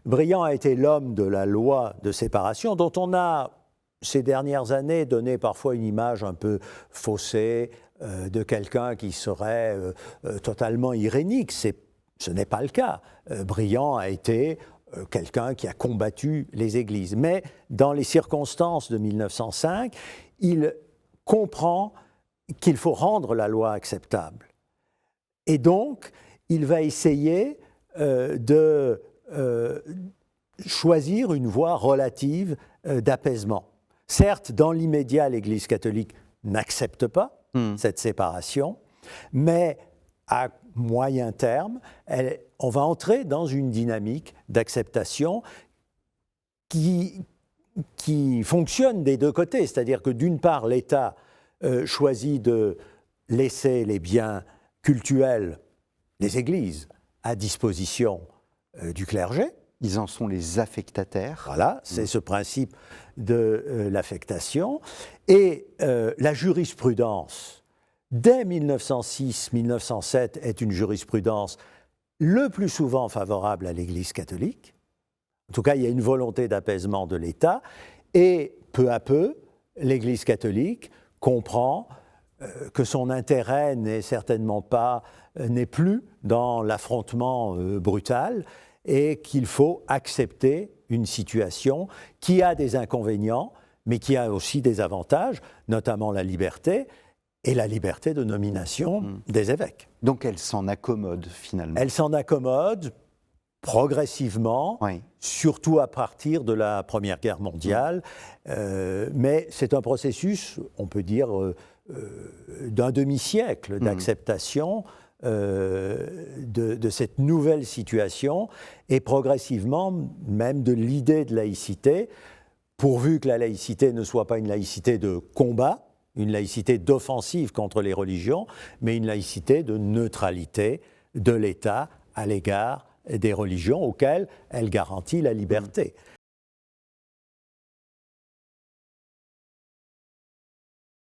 Briand a été l'homme de la loi de séparation, dont on a, ces dernières années, donné parfois une image un peu faussée de quelqu'un qui serait totalement irénique. Ce n'est pas le cas. Briand a été quelqu'un qui a combattu les églises. Mais dans les circonstances de 1905, il comprend qu'il faut rendre la loi acceptable. Et donc, il va essayer de choisir une voie relative d'apaisement. Certes, dans l'immédiat, l'Église catholique n'accepte pas cette séparation, mais à moyen terme, on va entrer dans une dynamique d'acceptation qui fonctionne des deux côtés. C'est-à-dire que d'une part, l'État choisit de laisser les biens cultuels, les églises, à disposition du clergé. Ils en sont les affectataires. Voilà, c'est ce principe de l'affectation. Et la jurisprudence, dès 1906-1907, est une jurisprudence le plus souvent favorable à l'Église catholique. En tout cas, il y a une volonté d'apaisement de l'État. Et peu à peu, l'Église catholique comprend que son intérêt n'est plus dans l'affrontement brutal et qu'il faut accepter une situation qui a des inconvénients, mais qui a aussi des avantages, notamment la liberté et la liberté de nomination des évêques. Donc elle s'en accommode finalement. Elle s'en accommode progressivement, surtout à partir de la Première Guerre mondiale, mais c'est un processus, on peut dire, d'un demi-siècle d'acceptation de cette nouvelle situation et progressivement même de l'idée de laïcité, pourvu que la laïcité ne soit pas une laïcité de combat, une laïcité d'offensive contre les religions, mais une laïcité de neutralité de l'État à l'égard des religions auxquelles elle garantit la liberté.